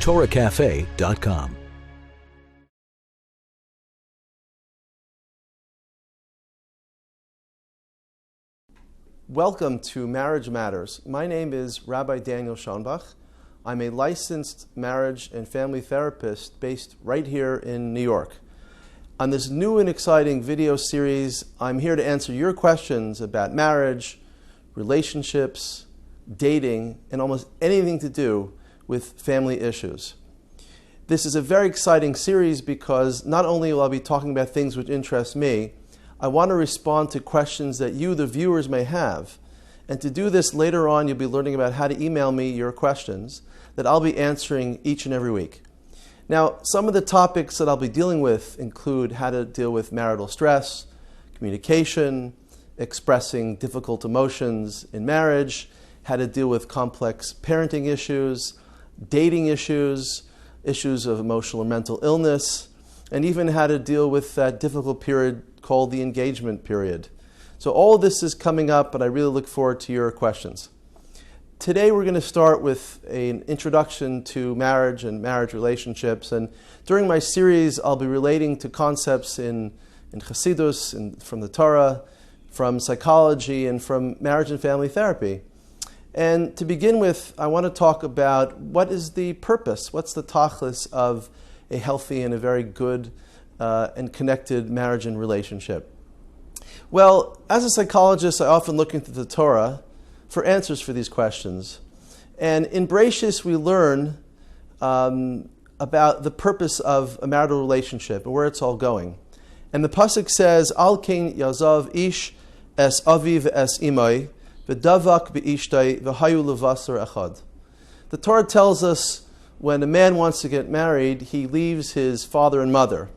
TorahCafe.com. Welcome to Marriage Matters. My name is Rabbi Daniel Schonbach. I'm a licensed marriage and family therapist based right here in New York. On this new and exciting video series, I'm here to answer your questions about marriage, relationships, dating, and almost anything to do with family issues. This is a very exciting series because not only will I be talking about things which interest me, I want to respond to questions that you, the viewers, may have. And to do this later on, you'll be learning about how to email me your questions that I'll be answering each and every week. Now, some of the topics that I'll be dealing with include how to deal with marital stress, communication, expressing difficult emotions in marriage, how to deal with complex parenting issues, dating issues, issues of emotional or mental illness, and even how to deal with that difficult period called the engagement period. So all of this is coming up, and I really look forward to your questions. Today we're going to start with an introduction to marriage and marriage relationships, and during my series I'll be relating to concepts in Chassidus, from the Torah, from psychology, and from marriage and family therapy. And to begin with, I want to talk about what is the purpose, what's the tachlis of a healthy and a very good and connected marriage and relationship. Well, as a psychologist, I often look into the Torah for answers for these questions. And in Bereshis, we learn about the purpose of a marital relationship and where it's all going. And the pasuk says, Al kein yazav ish es aviv es imai v'davak be'ishtay v'hayu levasar echad. The Torah tells us when a man wants to get married, he leaves his father and mother.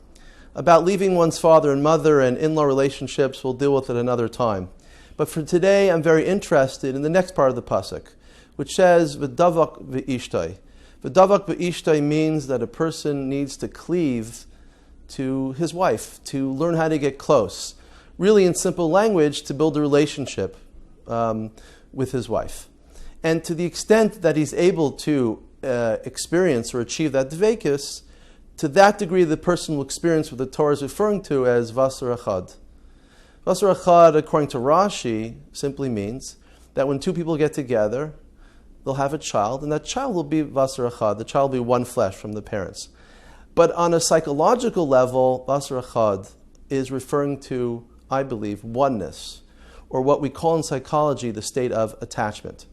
About leaving one's father and mother and in-law relationships, we'll deal with it another time. But for today, I'm very interested in the next part of the pasuk, which says, V'davak v'ishtay. V'davak v'ishtay means that a person needs to cleave to his wife, to learn how to get close. Really, in simple language, to build a relationship with his wife. And to the extent that he's able to experience or achieve that dveikus, to that degree the person will experience what the Torah is referring to as Vasar Echad. Vasar Echad, according to Rashi, simply means that when two people get together, they'll have a child, and that child will be Vasar Echad, the child will be one flesh from the parents. But on a psychological level, Vasar Echad is referring to, I believe, oneness, or what we call in psychology the state of attachment.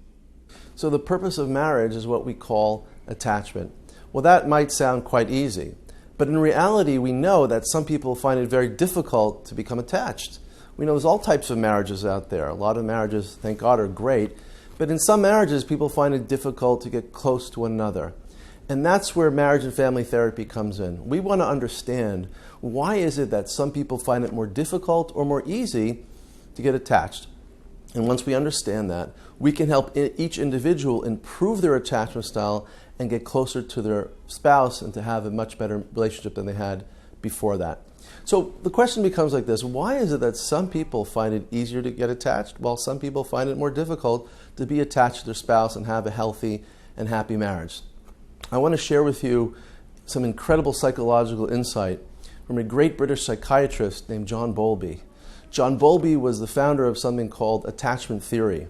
So the purpose of marriage is what we call attachment. Well, that might sound quite easy, but in reality, we know that some people find it very difficult to become attached. We know there's all types of marriages out there. A lot of marriages, thank God, are great, but in some marriages, people find it difficult to get close to one another. And that's where marriage and family therapy comes in. We want to understand why is it that some people find it more difficult or more easy to get attached. And once we understand that, we can help each individual improve their attachment style and get closer to their spouse and to have a much better relationship than they had before that. So the question becomes like this: why is it that some people find it easier to get attached while some people find it more difficult to be attached to their spouse and have a healthy and happy marriage? I want to share with you some incredible psychological insight from a great British psychiatrist named John Bowlby. John Bowlby was the founder of something called attachment theory.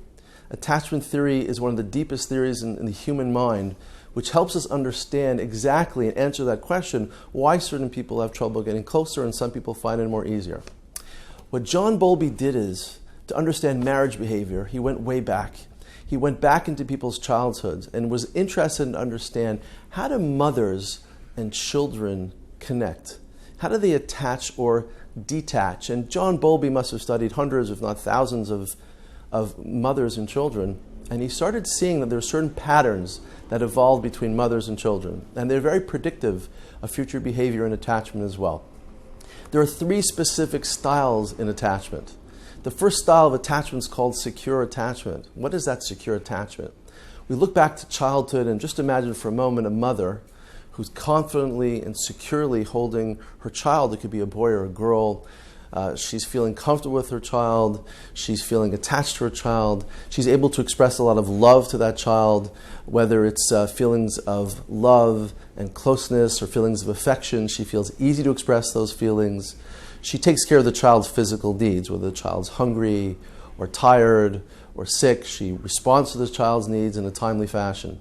Attachment theory is one of the deepest theories in the human mind, which helps us understand exactly and answer that question, why certain people have trouble getting closer and some people find it more easier. What John Bowlby did is, to understand marriage behavior, he went way back. He went back into people's childhoods and was interested in understand how do mothers and children connect? How do they attach or detach? And John Bowlby must have studied hundreds, if not thousands, of mothers and children. And he started seeing that there are certain patterns that evolve between mothers and children. And they're very predictive of future behavior and attachment as well. There are three specific styles in attachment. The first style of attachment is called secure attachment. What is that secure attachment? We look back to childhood and just imagine for a moment a mother who's confidently and securely holding her child. It could be a boy or a girl. She's feeling comfortable with her child. She's feeling attached to her child. She's able to express a lot of love to that child, whether it's feelings of love and closeness or feelings of affection. She feels easy to express those feelings. She takes care of the child's physical needs, whether the child's hungry or tired or sick. She responds to the child's needs in a timely fashion.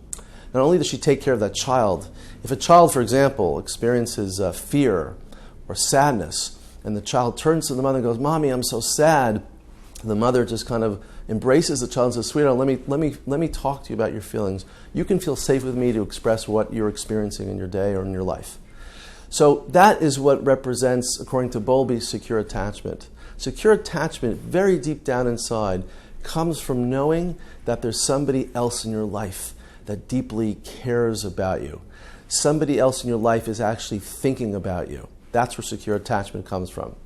Not only does she take care of that child, if a child, for example, experiences fear or sadness, and the child turns to the mother and goes, "Mommy, I'm so sad," the mother just kind of embraces the child and says, "Sweetheart, let me talk to you about your feelings. You can feel safe with me to express what you're experiencing in your day or in your life." So that is what represents, according to Bowlby, secure attachment. Secure attachment, very deep down inside, comes from knowing that there's somebody else in your life that deeply cares about you. Somebody else in your life is actually thinking about you. That's where secure attachment comes from.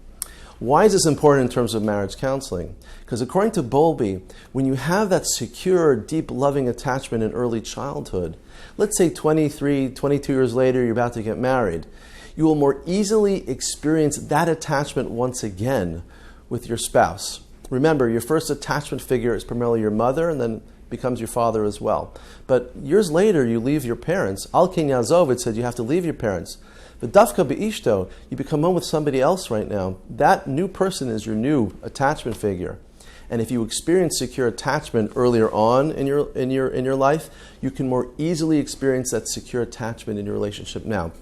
Why is this important in terms of marriage counseling? Because according to Bowlby, when you have that secure, deep, loving attachment in early childhood, let's say 23, 22 years later, you're about to get married, you will more easily experience that attachment once again with your spouse. Remember, your first attachment figure is primarily your mother and then becomes your father as well. But years later, you leave your parents. Al-Kin Yazov, it said you have to leave your parents. But Dafka Be'ishto, you become one with somebody else right now. That new person is your new attachment figure. And if you experience secure attachment earlier on in your life, you can more easily experience that secure attachment in your relationship now.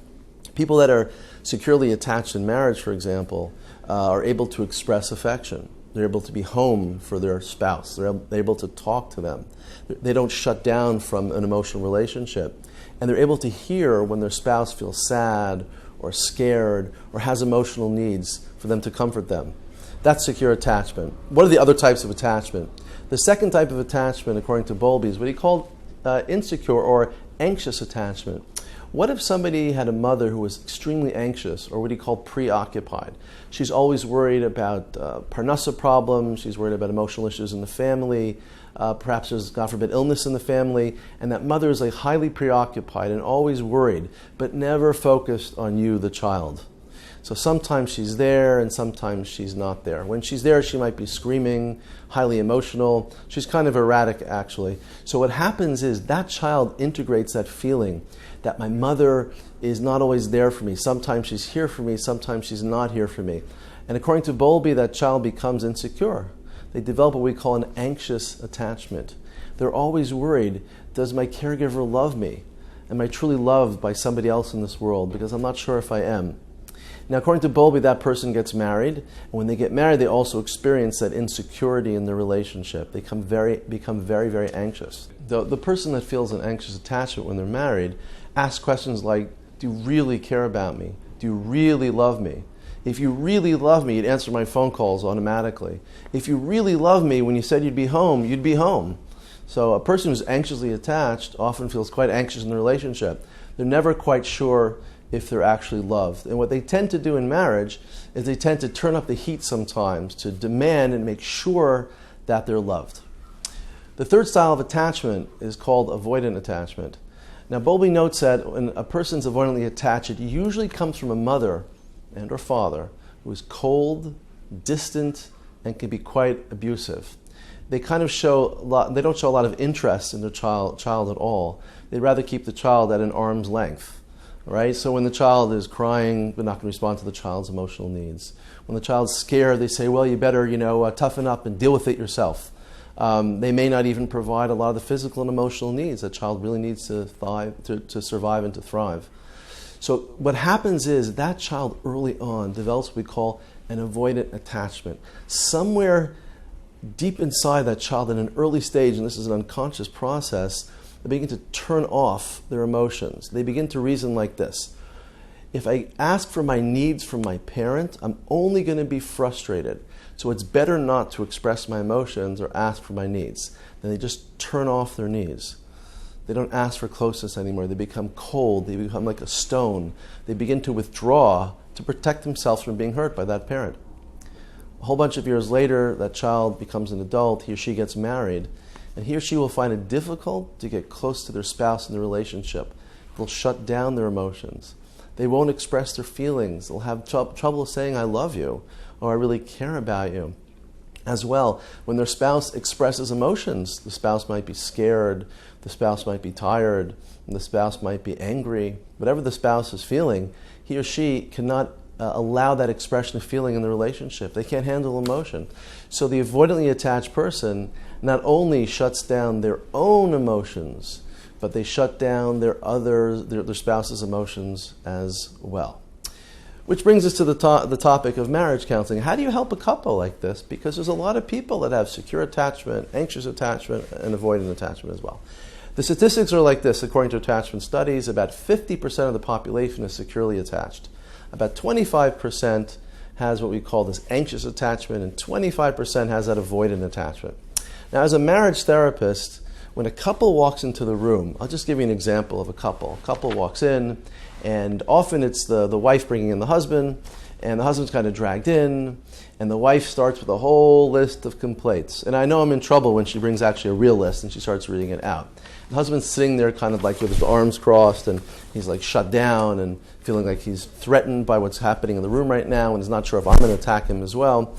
People that are securely attached in marriage, for example, are able to express affection. They're able to be home for their spouse. They're able to talk to them. They don't shut down from an emotional relationship. And they're able to hear when their spouse feels sad or scared or has emotional needs for them to comfort them. That's secure attachment. What are the other types of attachment? The second type of attachment, according to Bowlby, is what he called insecure or anxious attachment. What if somebody had a mother who was extremely anxious, or what he called preoccupied? She's always worried about parnasa problems, she's worried about emotional issues in the family, perhaps there's, God forbid, illness in the family, and that mother is like highly preoccupied and always worried, but never focused on you, the child. So sometimes she's there and sometimes she's not there. When she's there, she might be screaming, highly emotional. She's kind of erratic, actually. So what happens is that child integrates that feeling that my mother is not always there for me. Sometimes she's here for me, sometimes she's not here for me. And according to Bowlby, that child becomes insecure. They develop what we call an anxious attachment. They're always worried, does my caregiver love me? Am I truly loved by somebody else in this world? Because I'm not sure if I am. Now, according to Bowlby, that person gets married, and when they get married, they also experience that insecurity in their relationship. They become very, very anxious. The person that feels an anxious attachment when they're married asks questions like, do you really care about me? Do you really love me? If you really love me, you'd answer my phone calls automatically. If you really love me, when you said you'd be home, you'd be home. So a person who's anxiously attached often feels quite anxious in the relationship. They're never quite sure if they're actually loved. And what they tend to do in marriage is they tend to turn up the heat sometimes to demand and make sure that they're loved. The third style of attachment is called avoidant attachment. Now, Bowlby notes that when a person's avoidantly attached, it usually comes from a mother and or father who is cold, distant, and can be quite abusive. They kind of they don't show a lot of interest in their child at all. They'd rather keep the child at an arm's length. Right? So when the child is crying, they're not going to respond to the child's emotional needs. When the child's scared, they say, well, you better, toughen up and deal with it yourself. They may not even provide a lot of the physical and emotional needs that child really needs to survive and to thrive. So what happens is that child early on develops what we call an avoidant attachment. Somewhere deep inside that child at an early stage, and this is an unconscious process, they begin to turn off their emotions. They begin to reason like this. If I ask for my needs from my parent, I'm only going to be frustrated. So it's better not to express my emotions or ask for my needs. Then they just turn off their needs. They don't ask for closeness anymore. They become cold. They become like a stone. They begin to withdraw to protect themselves from being hurt by that parent. A whole bunch of years later, that child becomes an adult. He or she gets married. And he or she will find it difficult to get close to their spouse in the relationship. They'll shut down their emotions. They won't express their feelings. They'll have trouble saying, I love you, or I really care about you. As well, when their spouse expresses emotions, the spouse might be scared, the spouse might be tired, the spouse might be angry. Whatever the spouse is feeling, he or she cannot allow that expression of feeling in the relationship. They can't handle emotion. So the avoidantly attached person not only shuts down their own emotions, but they shut down their spouse's emotions as well. Which brings us to the topic of marriage counseling. How do you help a couple like this? Because there's a lot of people that have secure attachment, anxious attachment, and avoidant attachment as well. The statistics are like this. According to attachment studies, about 50% of the population is securely attached. About 25% has what we call this anxious attachment, and 25% has that avoidant attachment. Now, as a marriage therapist, when a couple walks into the room, I'll just give you an example of a couple. A couple walks in, and often it's the wife bringing in the husband, and the husband's kind of dragged in, and the wife starts with a whole list of complaints. And I know I'm in trouble when she brings actually a real list and she starts reading it out. The husband's sitting there kind of like with his arms crossed, and he's like shut down and feeling like he's threatened by what's happening in the room right now, and he's not sure if I'm going to attack him as well.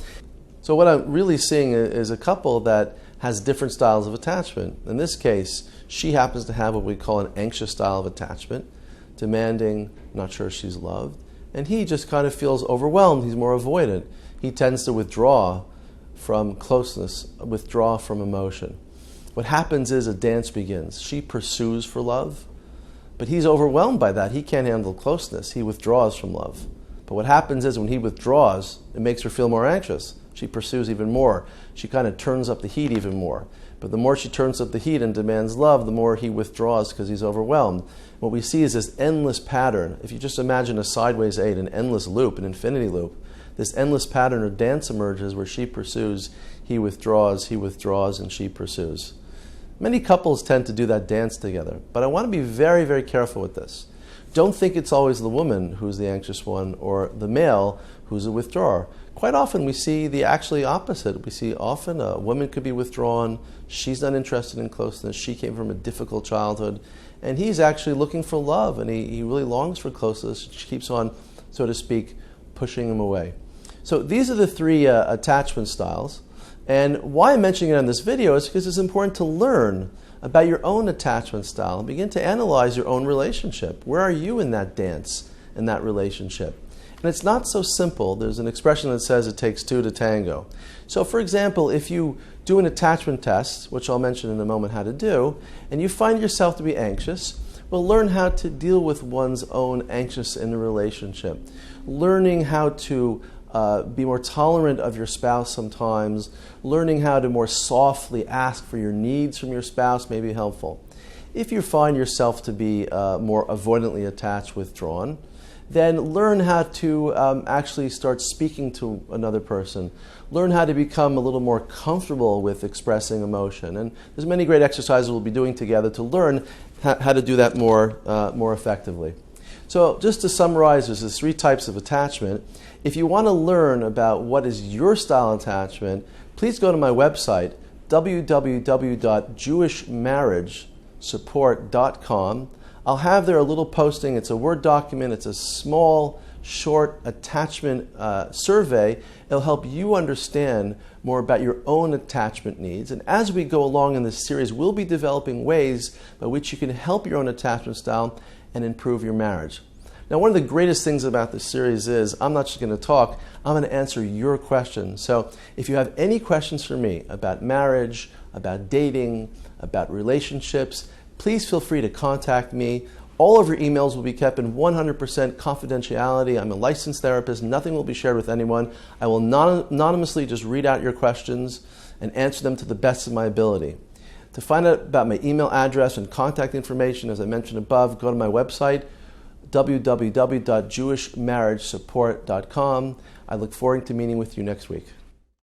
So what I'm really seeing is a couple that has different styles of attachment. In this case, she happens to have what we call an anxious style of attachment, demanding, not sure she's loved, and he just kind of feels overwhelmed. He's more avoidant. He tends to withdraw from closeness, withdraw from emotion. What happens is a dance begins. She pursues for love, but he's overwhelmed by that. He can't handle closeness. He withdraws from love. But what happens is when he withdraws, it makes her feel more anxious. She pursues even more. She kind of turns up the heat even more. But the more she turns up the heat and demands love, the more he withdraws because he's overwhelmed. What we see is this endless pattern. If you just imagine a sideways 8, an endless loop, an infinity loop, this endless pattern of dance emerges where she pursues, he withdraws, and she pursues. Many couples tend to do that dance together, but I want to be very, very careful with this. Don't think it's always the woman who's the anxious one or the male who's a withdrawer. Quite often we see the actually opposite. We see often a woman could be withdrawn, she's not interested in closeness, she came from a difficult childhood, and he's actually looking for love, and he really longs for closeness. She keeps on, so to speak, pushing him away. So these are the three attachment styles. And why I'm mentioning it in this video is because it's important to learn about your own attachment style and begin to analyze your own relationship. Where are you in that dance, in that relationship? And it's not so simple. There's an expression that says it takes two to tango. So for example, if you do an attachment test, which I'll mention in a moment how to do, and you find yourself to be anxious, well, learn how to deal with one's own anxious in a relationship. Learning how to be more tolerant of your spouse sometimes, learning how to more softly ask for your needs from your spouse may be helpful. If you find yourself to be more avoidantly attached, withdrawn, then learn how to actually start speaking to another person. Learn how to become a little more comfortable with expressing emotion. And there's many great exercises we'll be doing together to learn how to do that more effectively. So just to summarize, there's three types of attachment. If you want to learn about what is your style of attachment, please go to my website, www.jewishmarriagesupport.com. I'll have there a little posting. It's a Word document. It's a small, short attachment survey. It'll help you understand more about your own attachment needs. And as we go along in this series, we'll be developing ways by which you can help your own attachment style and improve your marriage. Now, one of the greatest things about this series is I'm not just going to talk, I'm going to answer your questions. So if you have any questions for me about marriage, about dating, about relationships, please feel free to contact me. All of your emails will be kept in 100% confidentiality. I'm a licensed therapist. Nothing will be shared with anyone. I will anonymously just read out your questions and answer them to the best of my ability. To find out about my email address and contact information, as I mentioned above, go to my website, www.jewishmarriagesupport.com. I look forward to meeting with you next week.